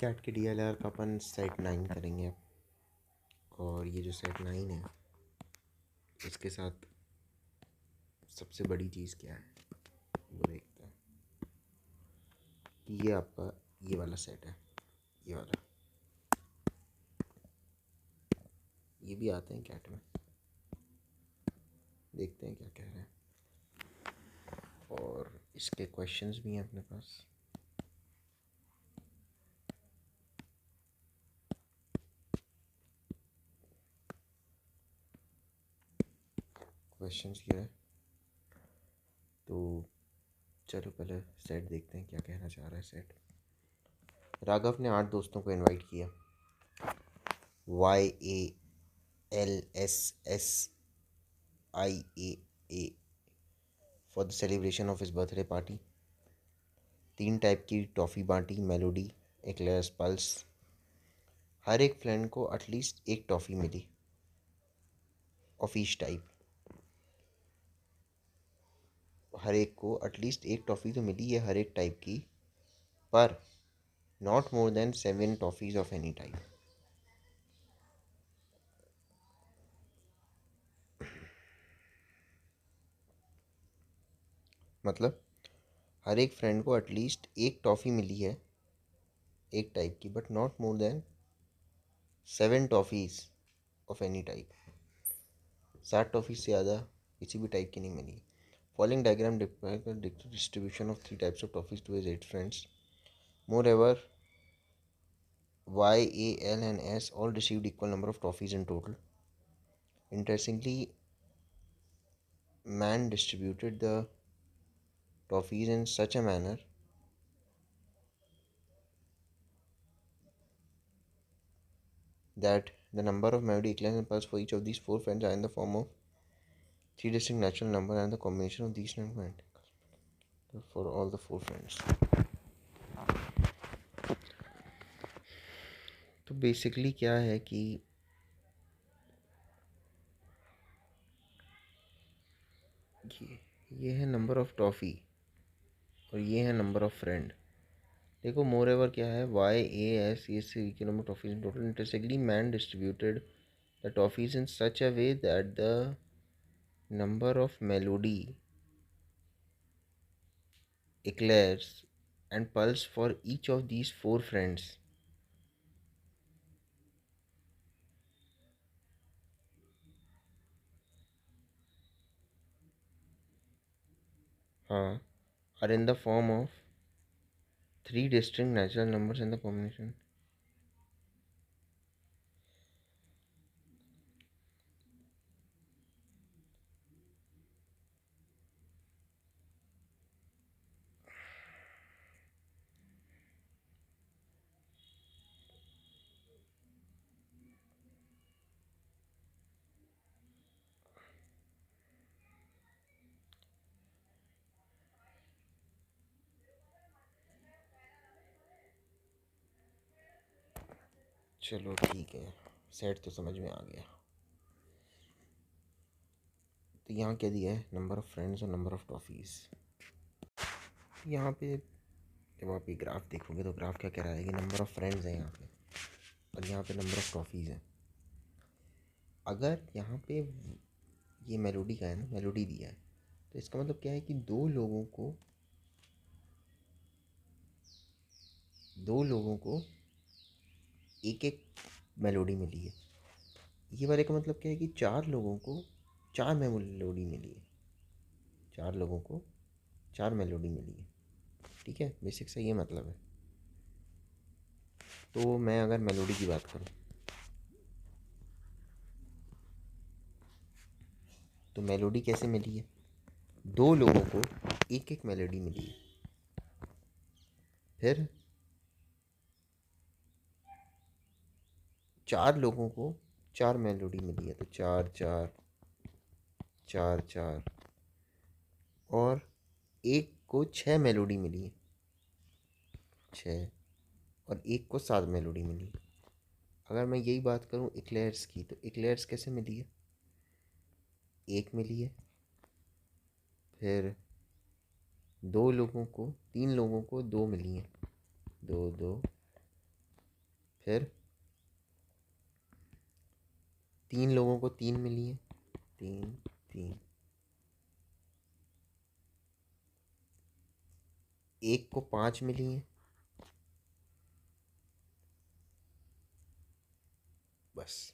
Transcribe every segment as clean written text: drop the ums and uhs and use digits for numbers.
Cat के DLR का अपन set 9 करेंगे और ये जो सेट 9 है इसके साथ सबसे बड़ी चीज़ क्या है वो देखते हैं कि ये आपका ये वाला सेट है। ये वाला ये भी आते हैं कैट में, देखते हैं क्या कह रहे हैं। और इसके क्वेश्चंस भी हैं अपने पास। क्वेश्चंस क्या है तो चलो पहले सेट देखते हैं क्या कहना चाह रहा है सेट। राघव ने 8 दोस्तों को इनवाइट किया। YALSSIAA for the celebration of his birthday party. 3 type की टॉफ़ी बांटी, मेलोडी, एक्लेयर्स, पल्स। हर एक फ्रेंड को एटलीस्ट एक टॉफ़ी मिली ऑफ ईच टाइप। हर एक को एटलीस्ट एक टॉफ़ी तो मिली है हर एक टाइप की, पर not more than 7 toffees of any type. मतलब हर एक फ्रेंड को एटलीस्ट एक टॉफ़ी मिली है एक टाइप की, but not more than 7 toffees of any type. 7 toffee से ज़्यादा किसी भी टाइप की नहीं मिली। Following diagram distribution of 3 types of toffees to his 8 friends. Moreover, Y, A, L and S all received equal number of trophies in total. Interestingly, man distributed the trophies in such a manner that the number of melody, eclairs and pulse for each of these 4 friends are in the form of 3 distinct natural numbers, and the combination of these numbers for all the 4 friends. तो basically क्या है कि ये है number of toffee और ये है number of friend. देखो मोर एवर क्या है, YAS के number toffees in total. Interestingly man distributed the toffees in such a way that the number of melody, eclairs and pulse for each of these 4 friends are in the form of 3 distinct natural numbers in the combination. चलो ठीक है, set तो समझ में आ गया। तो यहाँ क्या दिया है, नंबर ऑफ़ फ्रेंड्स और नंबर ऑफ़ टॉफ़ीज़। यहाँ पे जब आप ये ग्राफ देखोगे तो ग्राफ क्या कह रहा है कि नंबर ऑफ़ फ्रेंड्स हैं यहाँ पे और यहाँ पे नंबर ऑफ़ टॉफ़ीज़ हैं। अगर यहाँ पे ये मेलोडी का है ना, मेलोडी दिया है, तो इसका मतलब क्या है कि दो लोगों को एक एक मेलोडी मिली है। ये वाले का मतलब क्या है कि 4 लोगों को 4 मेलोडी मिली है। 4 लोगों को 4 मेलोडी मिली है। ठीक है, बेसिक से ये मतलब है। तो मैं अगर मेलोडी की बात करूँ तो मेलोडी कैसे मिली है, 2 लोगों को एक एक मेलोडी मिली है। फिर 4 लोगों को 4 मेलोडी मिली है, तो 4 4 4 4, और एक को 6 मेलोडी मिली है, 6, और एक को 7 मेलोडी मिली। अगर मैं यही बात करूँ एक्लेयर्स की, तो एक्लेयर्स कैसे मिली है, एक मिली है। फिर 2 लोगों को 3 लोगों को 2 मिली हैं, 2 2, फिर 3 लोगों को 3 मिली है, 3 3। एक को 5 मिली है, बस।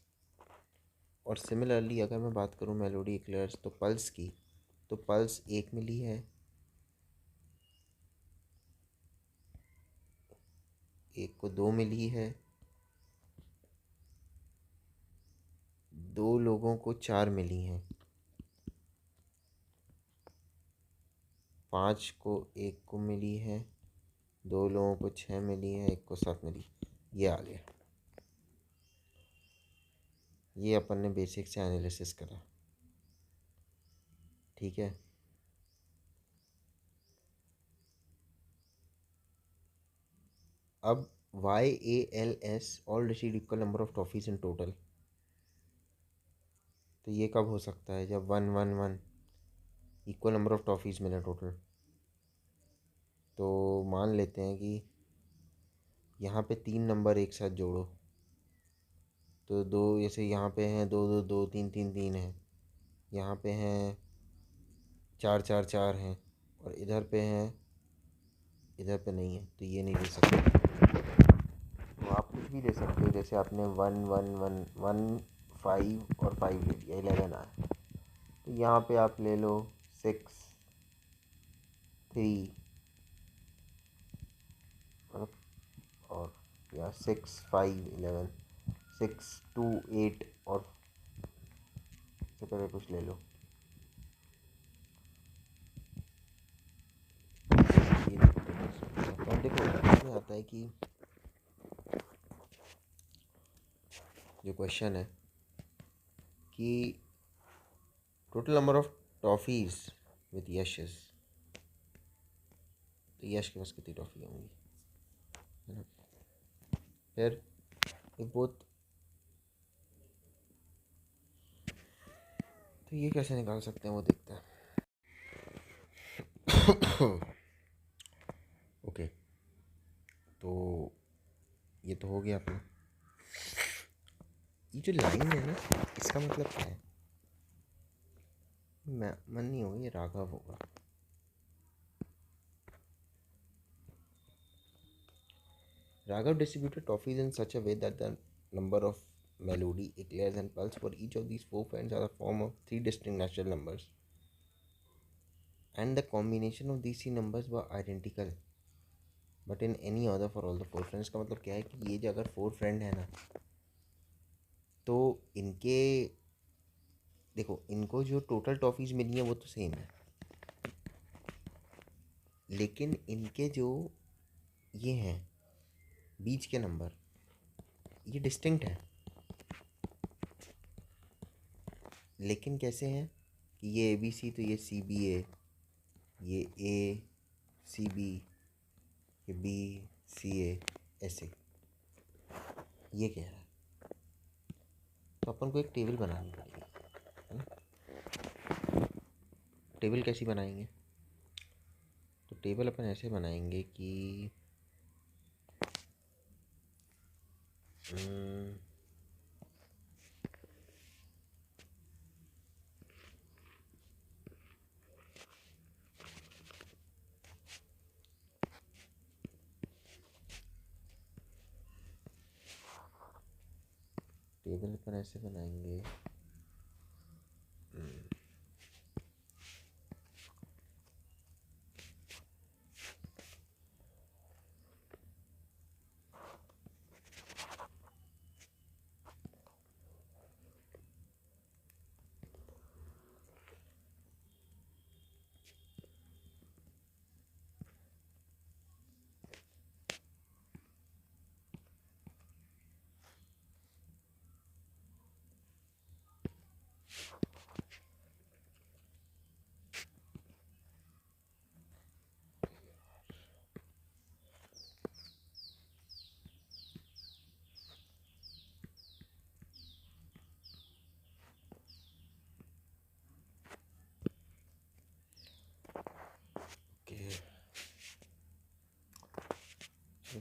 और सिमिलरली अगर मैं बात करूँ मेलोडी एक्लेयर्स तो पल्स की, तो पल्स 1 मिली है, एक को 2 मिली है, 2 लोगों को 4 मिली हैं, 5 को 1 को मिली है, 2 लोगों को 6 मिली है, 1 को 7 मिली। ये आ गया। ये अपन ने बेसिक से एनालिसिस करा, ठीक है। अब YALS all received equal number of toffees in total. तो ये कब हो सकता है? जब 1 1 1 इक्वल नंबर ऑफ टॉफीज मिले टोटल। तो मान लेते हैं कि यहाँ पे 3 नंबर एक साथ जोड़ो, तो दो, जैसे यहाँ पे हैं 2 2 2 3 3 3 है, यहाँ पे हैं 4 4 4 हैं, और इधर पे हैं, इधर पे नहीं है, तो ये नहीं दे सकते। तो आप कुछ भी दे सकते हो, जैसे आपने 1 1 1 1 5 और 5 ले लिया, 11 आया। तो यहाँ पे आप ले लो 6 3, और या 6 5 11, 6 2 8, और से पहले कुछ ले लो। ये तो देखो इसमें आता है कि जो क्वेश्चन है कि total number of toffees with यशेस, तो यश के पास कितनी टॉफ़ी होंगी, है ना। फिर एक बहुत, तो ये कैसे निकाल सकते हैं वो देखते हैं। ओके, तो ये तो हो गया अपना। ये जो लाइन है ना, इसका मतलब क्या है? मैं मन नहीं होगा, ये राघव होगा। Raghav distributed toffees in such a way that the number of melody, eclairs, and pulse for each of these four friends are a form of three distinct natural numbers, and the combination of these three numbers were identical but in any order for all the four friends। का मतलब क्या है कि ये जो अगर four friend है ना, तो इनके, देखो इनको जो टोटल टॉफीज़ मिली हैं वो तो सेम है, लेकिन इनके जो ये हैं बीच के नंबर, ये डिस्टिंक्ट है। लेकिन कैसे हैं कि ये ABC, तो ये CBA, ये ACB, ये BCA, ऐसे। ये कह रहा है। तो अपन को एक टेबल बनानी पड़ेगी, है ना। टेबल कैसी बनाएंगे? तो टेबल अपन ऐसे बनाएंगे कि टेबल अपन ऐसे बनाएंगे।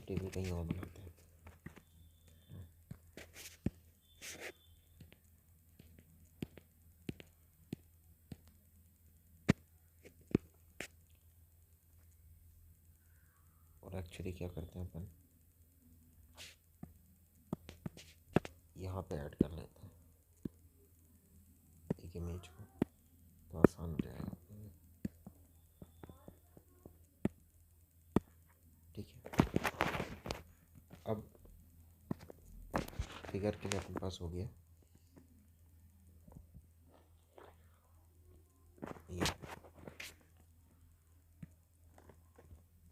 टेबल कहीं और बनाते हैं। एक्चुअली क्या करते हैं अपन, यहाँ पे ऐड कर लेते हैं एक इमेज को, तो आसान हो जाएगा। ठीक है, अब फिगर के लिए अपने पास हो गया ये,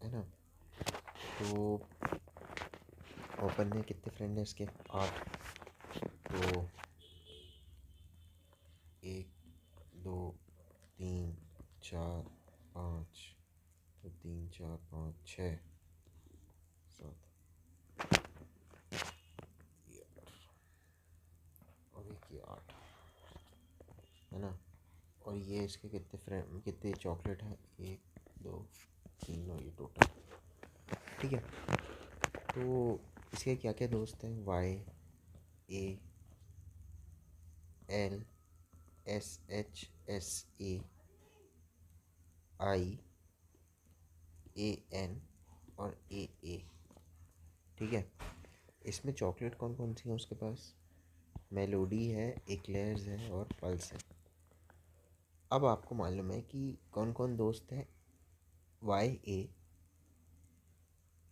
है ना। तो ओपन में कितने फ्रेंड हैं इसके, 8। तो 1 2 3 4 5, तो 3 4 5 6 7 और एक ये 8, है ना। और ये इसके कितने फ्रेंड, कितने चॉकलेट हैं, 1 2 3 और ये टोटल। ठीक है, तो इसके क्या क्या दोस्त हैं, Y A L S H S A I A N और ए ए। ठीक है, इसमें चॉकलेट कौन कौन सी है उसके पास, मेलोडी है, एक्लेयर्स है और पल्स है। अब आपको मालूम है कि कौन कौन दोस्त हैं, वाई ए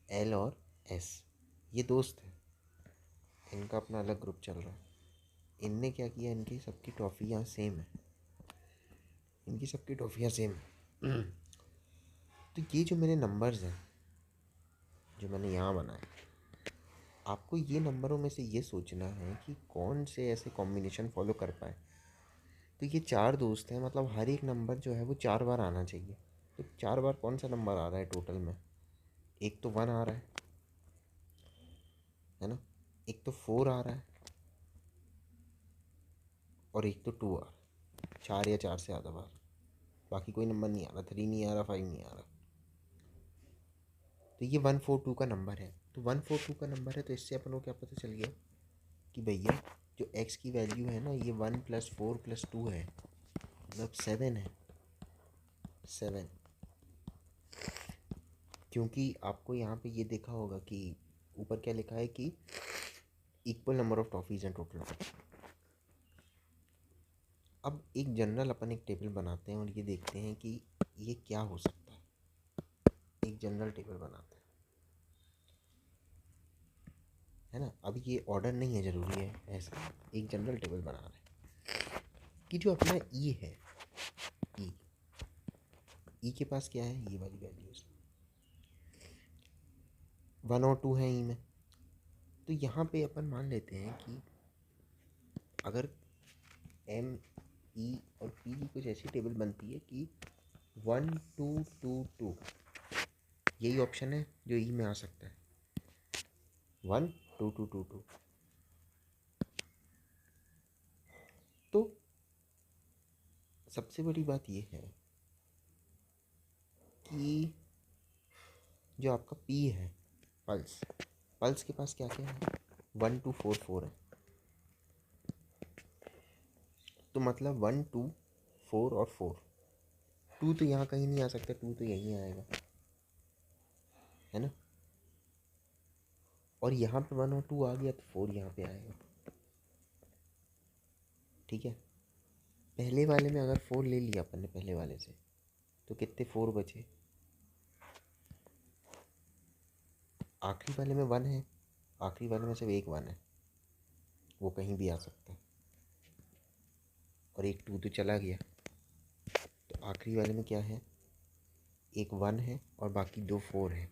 एल और एस, ये दोस्त हैं, इनका अपना अलग ग्रुप चल रहा है। इनने क्या किया, इनकी सबकी टॉफ़ियाँ सेम है, इनकी सबकी टॉफ़ियाँ सेम है। तो ये जो मेरे नंबर्स हैं जो मैंने यहाँ बनाए, आपको ये नंबरों में से ये सोचना है कि कौन से ऐसे कॉम्बिनेशन फॉलो कर पाए। तो ये 4 दोस्त हैं, मतलब हर एक नंबर जो है वो 4 बार आना चाहिए। तो 4 बार कौन सा नंबर आ रहा है टोटल में, एक तो 1 आ रहा है ना, एक तो 4 आ रहा है और एक तो 2 आ रहा है, 4 या 4 से ज़्यादा बार। बाकी कोई नंबर नहीं आ रहा, 3 नहीं आ रहा, 5 नहीं आ रहा। तो ये 142 का नंबर है। तो 142 का नंबर है, तो इससे अपन को क्या पता चल गया कि भैया जो x की वैल्यू है ना, ये 1 + 4 + 2 है, मतलब 7 है, 7। क्योंकि आपको यहाँ पे ये देखा होगा कि ऊपर क्या लिखा है कि इक्वल नंबर ऑफ टॉफ़ीज़ हैं टोटल। अब एक जनरल अपन एक टेबल बनाते हैं और ये देखते हैं कि ये क्या हो सकता है। एक जनरल टेबल बनाते हैं, है ना। अब ये ऑर्डर नहीं है, ज़रूरी है ऐसा, एक जनरल टेबल बना रहे हैं कि जो अपना ई है, ई के पास क्या है, ये वाली वैल्यूज़ 1 और 2 हैं ई में। तो यहाँ पे अपन मान लेते हैं कि अगर एम ई और पी की कुछ ऐसी टेबल बनती है कि 1 2 2 2, यही ऑप्शन है जो ई में आ सकता है, 1 2 2 2 2। तो सबसे बड़ी बात ये है कि जो आपका पी है, पल्स, पल्स के पास क्या क्या है, 1 2 4 4 है। तो मतलब 1 2 4 और 4, 2 तो यहाँ कहीं नहीं आ सकता, 2 तो यहीं आएगा, है ना। और यहाँ पे 1 और 2 आ गया तो 4 यहाँ पे आएगा। ठीक है, पहले वाले में अगर 4 ले लिया अपन ने पहले वाले से, तो कितने 4 बचे, आखिरी वाले में 1 है, आखिरी वाले में सिर्फ एक 1 है, वो कहीं भी आ सकता है, और एक 2 तो चला गया। तो आखिरी वाले में क्या है, एक 1 है और बाकी 2 4 है,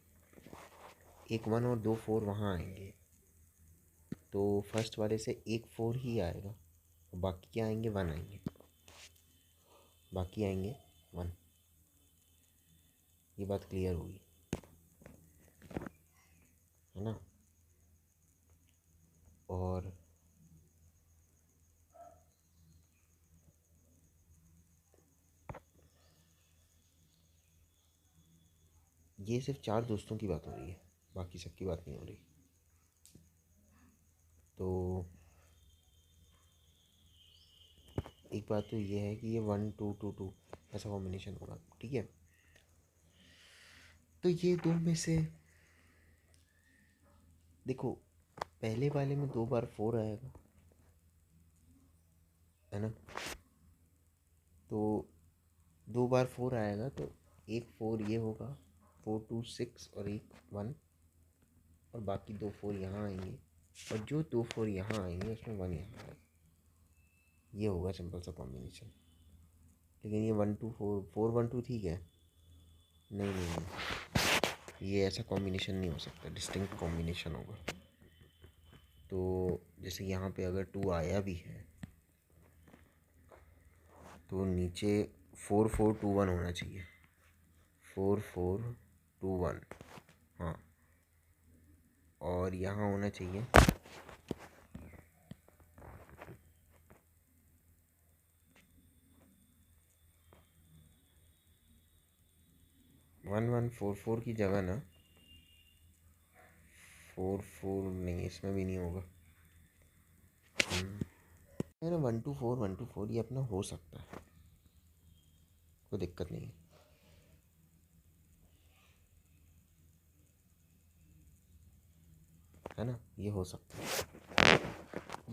एक 1 और 2 4 वहाँ आएंगे, तो फर्स्ट वाले से एक 4 ही आएगा और बाकी क्या आएंगे, 1 आएंगे, बाकी आएंगे 1। ये बात क्लियर होगी, है ना। और ये सिर्फ 4 दोस्तों की बात हो रही है, बाकी सबकी बात नहीं हो रही। तो एक बात तो ये है कि ये 1 2 2 2 ऐसा कॉम्बिनेशन होगा। ठीक है, तो ये दो में से देखो पहले वाले में 2 बार 4 आएगा, है ना, तो 2 बार 4 आएगा तो एक 4 ये होगा, 4 2 6 और एक 1, और बाकी 2 4 यहाँ आएंगे, और जो 2 4 यहाँ आएंगे उसमें 1 यहाँ आएगा। ये होगा सिंपल सा कॉम्बिनेशन। लेकिन ये 1 2 4 4 1 2 ठीक है, नहीं नहीं नहीं, ये ऐसा कॉम्बिनेशन नहीं हो सकता, डिस्टिंक्ट कॉम्बिनेशन होगा। तो जैसे यहाँ पे अगर 2 आया भी है तो नीचे 4 4 2 1 होना चाहिए, 4 4 2 1, हाँ, और यहाँ होना चाहिए 1 1 4 4 की जगह ना 4 4, नहीं इसमें भी नहीं होगा, है ना, 1 2 4 1 2 4 ये अपना हो सकता है, कोई दिक्कत नहीं है ना, ये हो सकता है।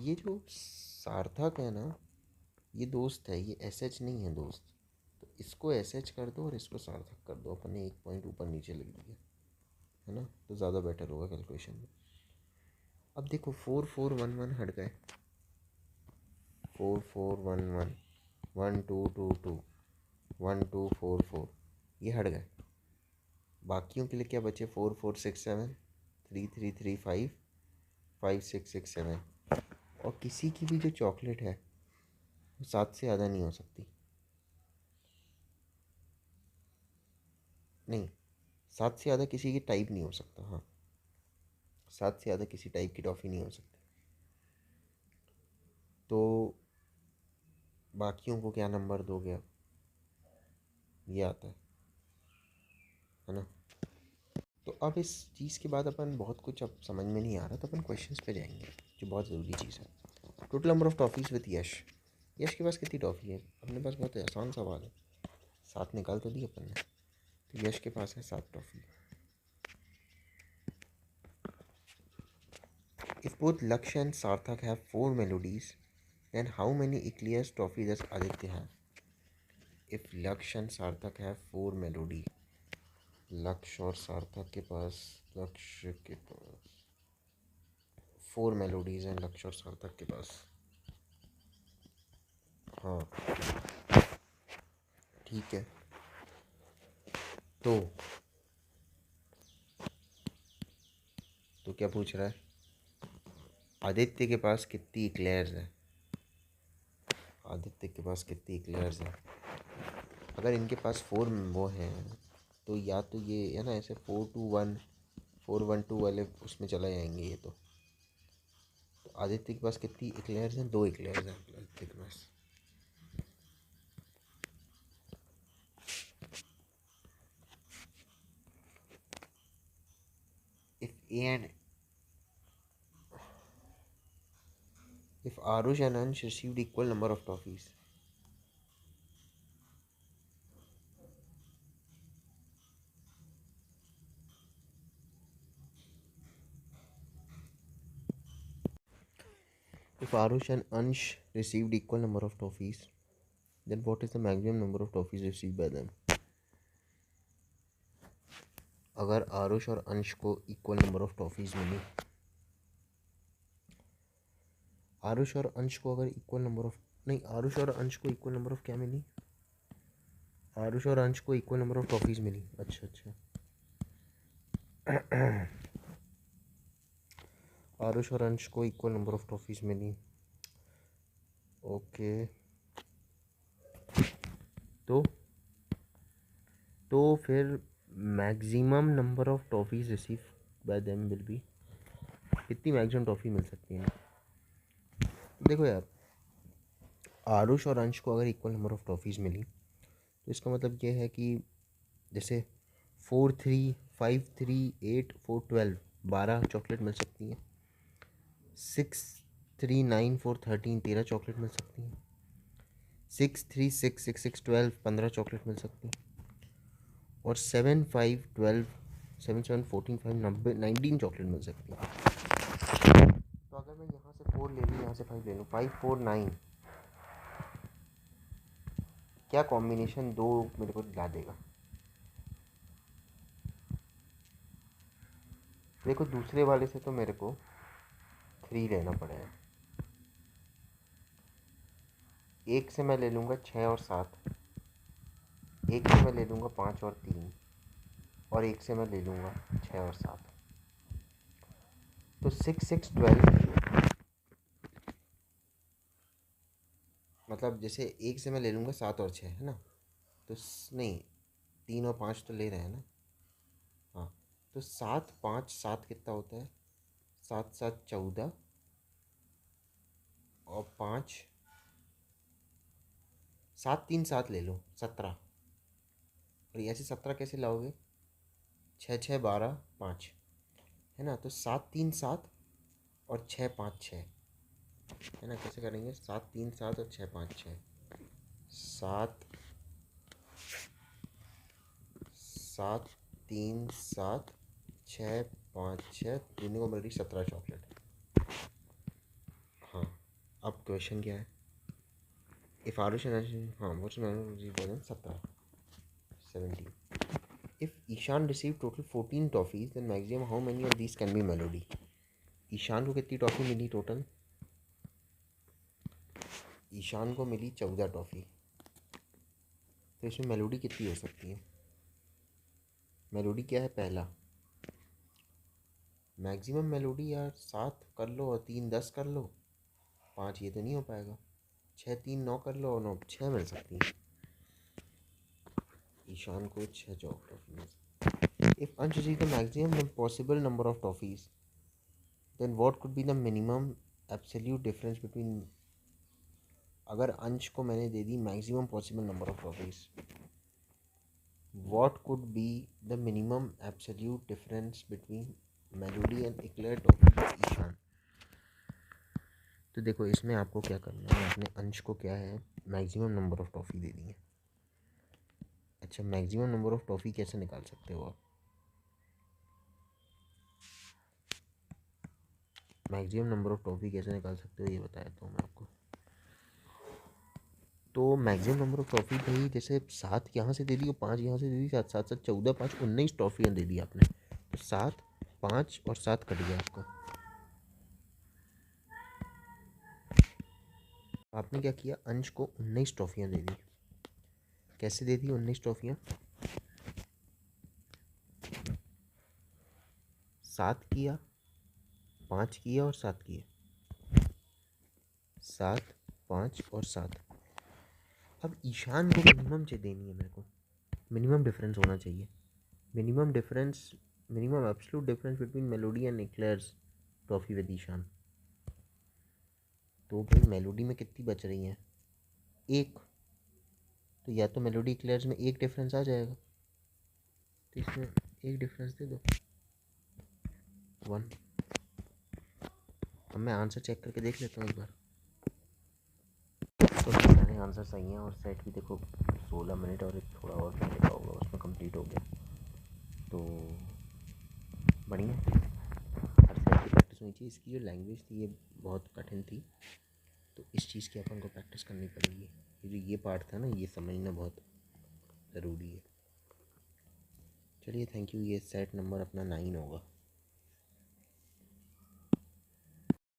ये जो सार्थक है ना, ये दोस्त है, ये एस एच नहीं है दोस्त, तो इसको एस एच कर दो और इसको सार्थक कर दो, अपने एक पॉइंट ऊपर नीचे लिख दिया, है ना, तो ज़्यादा बेटर होगा कैलकुलेशन में। अब देखो 4 4 1 1 हट गए, 4 4 1 1 1 2 2 2 1 2 4 4, ये हट गए। बाकियों के लिए क्या बचे, 4 4 6 7 3 3 3 5 5 6 6 7, और किसी की भी जो चॉकलेट है वो 7 से ज़्यादा नहीं हो सकती, नहीं 7 से ज़्यादा किसी की टाइप नहीं हो सकता, हाँ 7 से ज़्यादा किसी टाइप की टॉफ़ी नहीं हो सकती। तो बाकियों को क्या नंबर दोगे अब, ये आता है ना। तो अब इस चीज़ के बाद अपन बहुत कुछ अब समझ में नहीं आ रहा, तो अपन क्वेश्चंस पे जाएंगे जो बहुत ज़रूरी चीज़ है। Total number of toffees with Yash, Yash के पास कितनी टॉफ़ी है, अपने पास बहुत आसान सवाल है, 7 निकाल तो दी अपन ने, तो यश के पास है 7 टॉफ़ी। इफ़ बोथ लक्ष्य एंड सार्थक have 4 melodies then how many eclairs toffee does Aditya have? If लक्ष्य and सार्थक have 4 मेलोडी, लक्ष्य और सार्थक के पास, लक्ष्य के पास 4 मेलोडीज हैं, लक्ष्य और सार्थक के पास, हाँ ठीक है। तो क्या पूछ रहा है, आदित्य के पास कितनी इक्लेयर्स हैं, आदित्य के पास कितनी इक्लेयर्स हैं। अगर इनके पास 4 वो हैं तो या तो ये है ना ऐसे 4 2 1 4 1 2 वाले उसमें चला जाएंगे ये तो आदित्य के पास कितनी इक्लेयर्स हैं, 2 इक्लेयर्स हैं आदित्य के पास। If A and if Arush and Ansh received equal number of toffees, if Arush and Ansh received equal number of toffees, then what is the maximum number of toffees received by them? अगर आरुष और अंश को equal number of toffees मिली, आरुष और अंश को अगर equal number of, नहीं आरुष और अंश को equal number of क्या मिली, आरुष और अंश को इक्वल नंबर ऑफ टॉफीज़ मिली, अच्छा अच्छा आरुष और अंश को इक्वल नंबर ऑफ टॉफीज़ मिली, ओके। तो फिर maximum number of toffees receive by them will be, कितनी मैक्सिमम टॉफ़ी मिल सकती है। देखो यार, आरुष और अंश को अगर इक्वल नंबर ऑफ टॉफ़ीज़ मिली तो इसका मतलब ये है कि जैसे 4 3 5 3 8 4 12 12 चॉकलेट मिल सकती हैं, 6 3 9 4 13 13 चॉकलेट मिल सकती हैं, 6 3 6 6 6 12 15 चॉकलेट मिल सकती हैं, और 7 5 12 7 7 14 5 90 19 चॉकलेट मिल सकती है। तो अगर मैं यहाँ से 4 ले लूँ, यहाँ से 5 ले लूँ, 5 4 9, क्या कॉम्बिनेशन दो मेरे को ला देगा? देखो दूसरे वाले से तो मेरे को 3 लेना पड़ेगा। एक से मैं ले लूँगा 6 और 7, एक से मैं ले लूँगा 5 और 3, और एक से मैं ले लूँगा 6 और 7। तो 6 6 12, मतलब जैसे एक से मैं ले लूँगा 7 और 6, है ना? तो नहीं, 3 और 5 तो ले रहे हैं ना। हाँ, तो 7 5 7 कितना होता है? 7 7 14, और 5 7 3 7 ले लो, 17। और ऐसे 17 कैसे लाओगे? 6 6 12 5, है ना? तो 7 3 7 और 6 5 6, है ना? कैसे करेंगे? 7 3 7 और 6 5 6, 7 7 3 7 6 5 6, तीनों को मिल रही 17 चॉकलेट। हाँ, अब क्वेश्चन क्या है? इफ़ आरुष हाँ what's 17 17। If Ishan received total 14 toffees, then maximum how many of these can be melody? Ishan को कितनी टॉफ़ी मिली टोटल? ईशान को मिली 14 टॉफ़ी। तो इसमें मेलोडी कितनी हो सकती है? मेलोडी क्या है? पहला मैक्सिमम मेलोडी यार 7 कर लो और 3 10 कर लो, 5 ये तो नहीं हो पाएगा। 6 3 9 कर लो और 9 6 मिल सकती है। ईशान को 6 टॉफ़ी मिल सकती। If Ansh is the maximum possible number of toffees, then what could be the minimum absolute difference between. अगर अंश को मैंने दे दी maximum possible number of toffees, what could be the minimum absolute difference between Melody and eclair toffee Ishaan? तो देखो इसमें आपको क्या करना है, अपने अंश को क्या है, मैक्सिमम नंबर ऑफ टॉफ़ी दे दी है। अच्छा, मैक्सिमम नंबर ऑफ टॉफ़ी कैसे निकाल सकते हो आप? मैक्सिमम नंबर ऑफ टॉफ़ी कैसे निकाल सकते हो ये बताया तो मैं आपको। तो मैक्सिमम नंबर ऑफ टॉफ़ी भाई, जैसे 7 यहाँ से दे दी और 5 यहाँ से दे दी, 7 7 7 14 5 19 टॉफ़ियाँ दे दी आपने। तो 7 5 और 7 कट गया आपका। आपने क्या किया, अंश को 19 टॉफ़ियाँ दे दी। कैसे दे दी 19 टॉफ़ियाँ? 7 किया, 5 किया और 7 किया। 7 5 और 7। अब ईशान को मिनिमम चाहिए देनी है मेरे को, मिनिमम डिफरेंस होना चाहिए। Minimum difference, minimum absolute difference between melody and eclairs toffee with Ishan. तो भाई मेलोडी में कितनी बच रही हैं? एक। तो या तो मेलोडी इक्लेयर्स में एक डिफरेंस आ जाएगा, तो इसमें एक डिफरेंस दे दो, 1। अब मैं आंसर चेक करके देख लेता हूँ एक बार। तो सारे आंसर सही हैं, और सेट भी देखो 16 मिनट और एक थोड़ा और पहले का होगा उसमें कंप्लीट हो गया। तो बढ़िया, हर सेट की प्रैक्टिस होनी चाहिए। इसकी जो लैंग्वेज थी ये बहुत कठिन थी, तो इस चीज़ की अपन को प्रैक्टिस करनी पड़ेगी। ये जो ये पार्ट था ना, ये समझना बहुत ज़रूरी है। चलिए थैंक यू। ये सेट नंबर अपना 9 होगा।